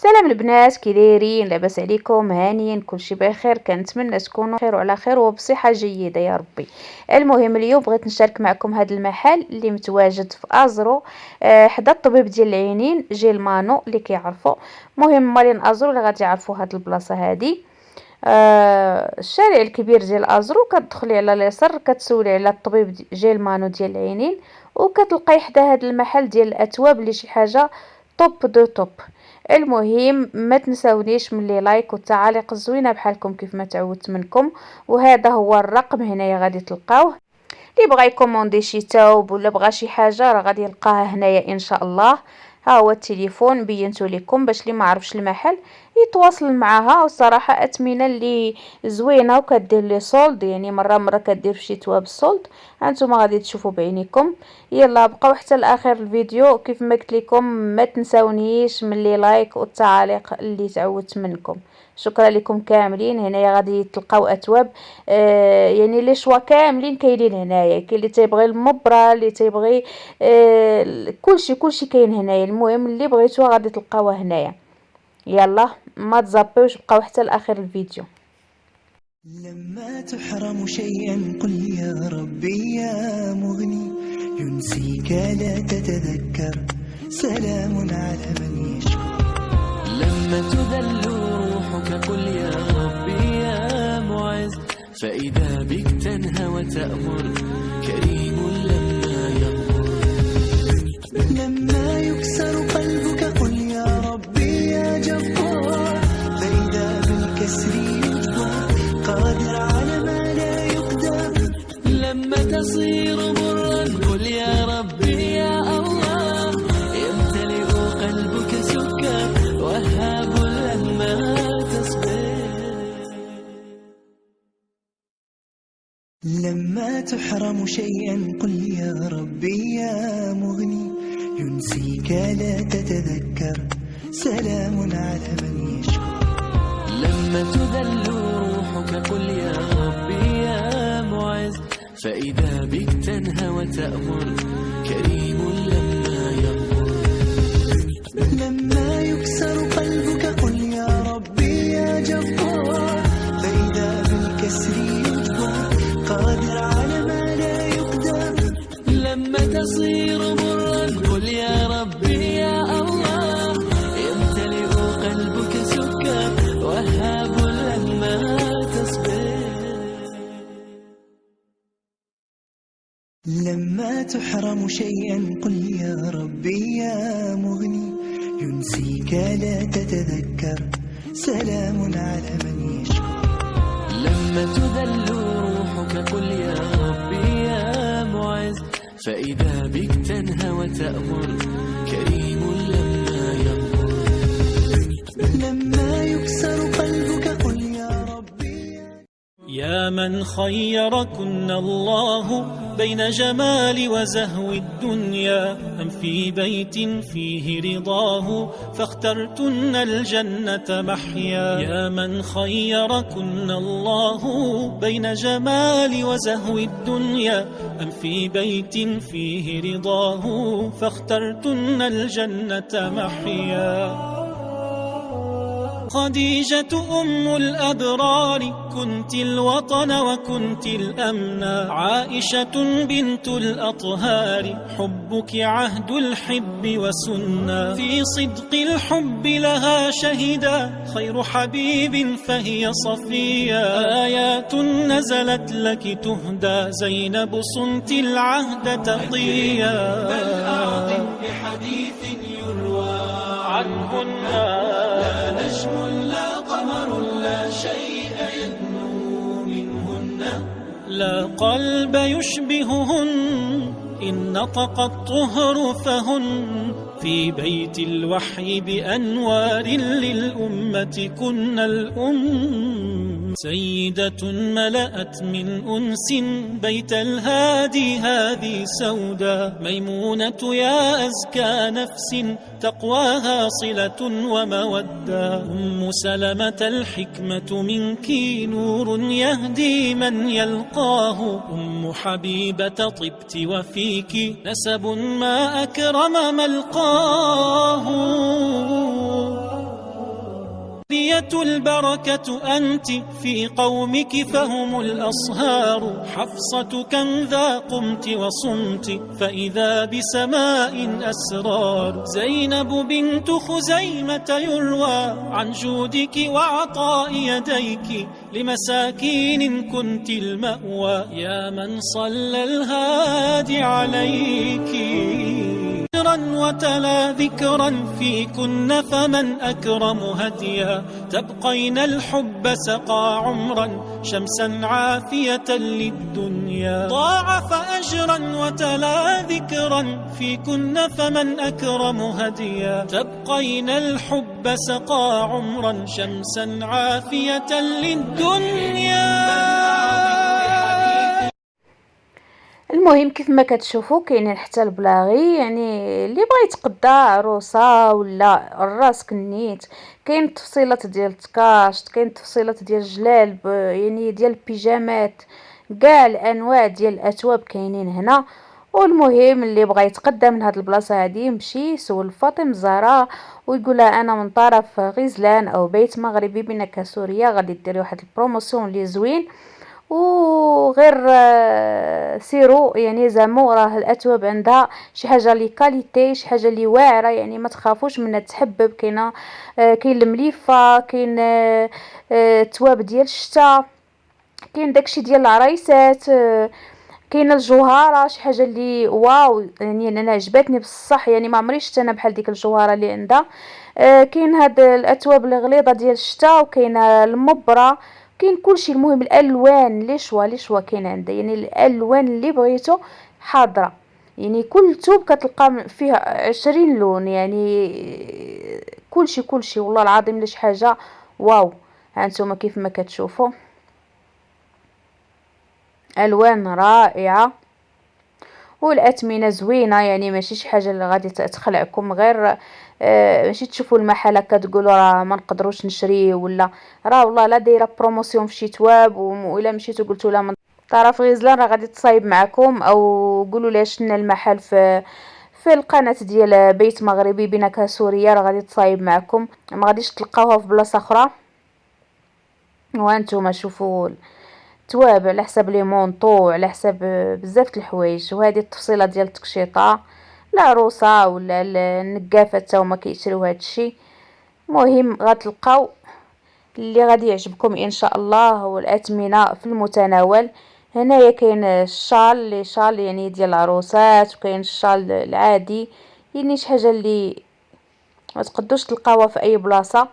سلام البنات، كي دايرين؟ لاباس عليكم؟ هانيين؟ كلشي بخير؟ كنتمنى تكونوا بخير وعلى خير وبصحه جيده يا ربي. المهم اليوم بغيت نشارك معكم هذا المحل اللي متواجد في ازرو، حدا الطبيب ديال العينين جيل مانو اللي كيعرفوا. المهم مالين ازرو اللي غادي يعرفوا هاد البلاصه هادي. الشارع الكبير ديال ازرو، كتدخلي على اليسار كتسولي على الطبيب جيل مانو ديال العينين، وكتلقاي حدا هاد المحل ديال الاثواب اللي شي حاجه توب دو توب. المهم ما تنساونيش من لي لايك والتعاليق الزوينه بحالكم كيف ما تعودت منكم. وهذا هو الرقم هنايا غادي تلقاوه، اللي بغى يكوموندي شي ثوب ولا بغى شي حاجه راه غادي يلقاها هنايا ان شاء الله. ها هو التليفون بينتو لكم باش اللي ما عرفش المحل يتواصل معها. والصراحه اثمنه اللي زوينه وكدير لي سولد، يعني مره كدير في شي ثواب السولد. هانتوما غادي تشوفوا بعينيكم. يلا بقاو حتى لاخر الفيديو. كيف ما قلت لكم ما تنساونيش من لي لايك والتعاليق اللي تعودت منكم. شكرا لكم كاملين. هنايا غادي تلقاو اثواب، يعني لي شوا كاملين كاينين هنايا. كاين اللي تيبغي المبره، اللي تيبغي كلشي كاين هنايا. المهم اللي بغيتوه غادي تلقاوه هنايا. يلا ما تزابيوش، بقاو حتى لاخر الفيديو. لما تحرم شيئا قل يا ربي يا مغني، ينسيك لا تتذكر، سلام على من يشكر. لما تذل روحك قل يا ربي يا معز، فإذا بك تنهى وتأمر، كريم لما يغفر. لما يكسر قلبك قل يا ربي يا جبار، فإذا بالكسر يجبر، قادر على ما لا يقدر. لما تصير مرا قل يا ربي يا الله، يمتلئ قلبك سكر، وهاب لما تصبر. لما تحرم شيئا قل يا ربي يا مغني، ينسيك لا تتذكر، سلام على من يشكر. لما تذل روحك قل يا ربي يا معز، فإذا بك تنهى وتأمر، كريم لما يغفر. لما يكسر قلبك قل يا ربي يا جبار، فإذا بالكسر يجبر، قادر على ما لا يقدر. لما تصير مرا قل يا ربي يا الله، يمتلئ قلبك سكر، وهاب لما تصبر. لما تحرم شيئا قل يا ربي يا مغني، ينسيك لا تتذكر، سلام على من يشكر. لما تذل روحك قل يا ربي يا معز، فإذا بك تنهى وتأمر، كريم لما يغفر. لما يكسر قلبك قل يا ربي يا من خيركن الله بين جمال وزهو الدنيا، أم في بيت فيه رضاه فاخترتن الجنة محيا. يا من خيركن الله بين جمال وزهو الدنيا، أم في بيت فيه رضاه فاخترتن الجنة محيا. خديجة أم الأبرار كنت الوطن وكنت الأمنا، عائشة بنت الأطهار حبك عهد الحب وسنة. في صدق الحب لها شهدا خير حبيب فهي صفية، آيات نزلت لك تهدى زينب صنت العهد تقيا. بل أعظم بحديث يروى عنهن، لا نجم لا قمر لا شيء يدنو منهن، لا قلب يشبههن إن نطق الطهر فهن. في بيت الوحي بأنوار للأمة كن الأم، سيدة ملأت من أنس بيت الهادي هذه سودا. ميمونة يا أزكى نفس تقواها صلة ومودة. أم سلمة الحكمة منك نور يهدي من يلقاه. أم حبيبة طبت وفيك نسب ما أكرم ملقاه. بنت البركة أنت في قومك فهم الأصهار. حفصة كم ذا قمت وصمت فإذا بسماء أسرار. زينب بنت خزيمة يروى عن جودك وعطاء يديك لمساكين كنت المأوى. يا من صلى الهادي عليك وتلا ذكرا فيكن فمن أكرم هديا. تبقين الحب سقى عمرا شمسا عافية للدنيا. ضاعف أجرا وتلا ذكرا فيكن فمن أكرم هديا. تبقين الحب سقى عمرا شمسا عافية للدنيا. المهم كيف ما كتشوفوا كاينين حتى البلاغي، يعني اللي بغى يتقدى عروسه ولا الراس كنيت. كاين تفصيلات ديال التكاشط، كاين تفصيلات ديال الجلالب، يعني ديال البيجامات، كاع الانواع ديال الاثواب كاينين هنا. والمهم اللي بغى يتقدى من هاد البلاصه هادي يمشي يسول فاطمه الزهراء ويقولها انا من طرف غزلان او بيت مغربي بنكهه سوريه، غادي ديري واحد البروموسيون اللي زوين. وغير سيرو يعني زعما راه الاثواب عندها شي حاجه لي كاليتي، شي حاجه لي واعره، يعني ما تخافوش منها تحبب. كاين المليفه، كاين تواب ديال الشتاء، كاين داكشي ديال العرايسات، كاينه الجوهره شي حاجه اللي واو، يعني انا عجبتني بصح، يعني ما عمري شفت انا بحال ديك الجوهره اللي عندها. كاين هاد الاثواب الغليظه ديال الشتاء، وكاينه المبره، كاين كلشي. المهم الالوان لي شوا كاين عندها، يعني الالوان اللي بغيتو حاضره، يعني كل ثوب كتلقى فيها 20 لون، يعني كلشي والله العظيم ليش حاجه واو. هانتوما كيف ما كتشوفوا الوان رائعه والاثمنه زوينه، يعني ماشي شي حاجه اللي غادي تخلعكم. غير ماشي تشوفوا المحل هكا تقولوا راه ما نقدروش نشري، ولا راه والله لا دايره بروموسيون في شي تواب، والا مشيتو قلتوا لها من طرف غزلان راه غادي تصايب معكم، او قولوا لها شنا المحل في القناه ديال بيت مغربي بنكهه سوريه، راه غادي تصايب معكم، ما غاديش تلقاوها في بلاصه اخرى. وانتم شوفوا تواب على حساب لي مونطو، على حساب بزاف د الحوايج. وهذه التفصيله ديال التكشيطه العروسه ولا النقافه حتى هما كيشريو هذا الشيء. المهم غتلقاو اللي غادي يعجبكم ان شاء الله، والاثمنه في المتناول. هنايا كاين شال يعني ديال العروسات، وكاين الشال العادي، يعني شي حاجه اللي ما تقدوش تلقاوها في اي بلاصه.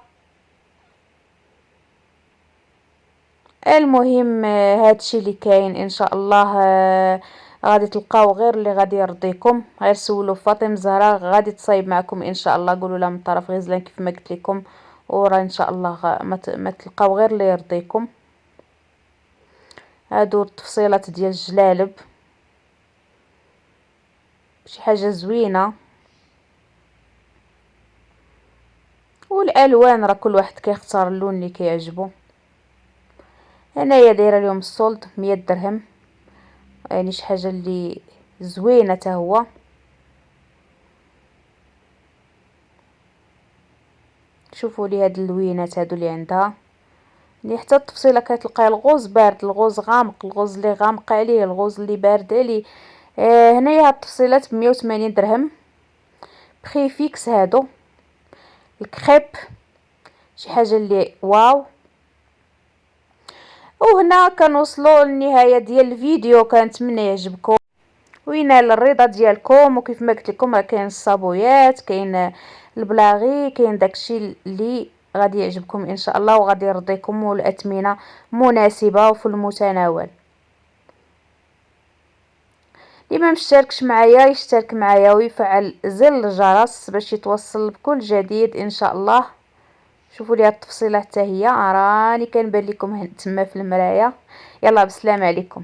المهم هادشي اللي كاين ان شاء الله. غادي تلقاو غير اللي غادي يرضيكم، غير سولوا فاطمه الزهراء غادي تصايب معكم ان شاء الله. قولوا لها من طرف غزلان كيف ما قلت لكم، وراه ان شاء الله ما تلقاو غير اللي يرضيكم. هادو التفصيلات ديال الجلالب شي حاجه زوينه، والالوان راه كل واحد كيختار اللون اللي كيعجبو. هنايا دايره اليوم السولد 100 درهم، يعني شي حاجه اللي زوينه حتى هو. شوفوا لي هاد اللوينات هادو اللي عندها، اللي حتى التفصيله كتلقاي الغوز بارد، الغوز غامق، الغوز اللي غامق عليه، الغوز اللي بارد عليه. هنايا هاد التفصيلات ب180 درهم بخي فيكس. هادو الكريب شي حاجه اللي واو. وهنا كنوصلوا للنهايه ديال الفيديو، كنتمنى يعجبكم وينال الرضا ديالكم. وكيف ما قلت لكم راه كاين الصابويات، كاين البلاغي، كاين داكشي اللي غادي يعجبكم ان شاء الله وغادي يرضيكم، والاثمنه مناسبه وفي المتناول. اللي ما مشتركش معايا يشترك معايا ويفعل زر الجرس باش يتوصل بكل جديد ان شاء الله. شوفوا لي التفصيله حتى هي راني كنبان لكم تما في المرايه. يلا بسلام عليكم.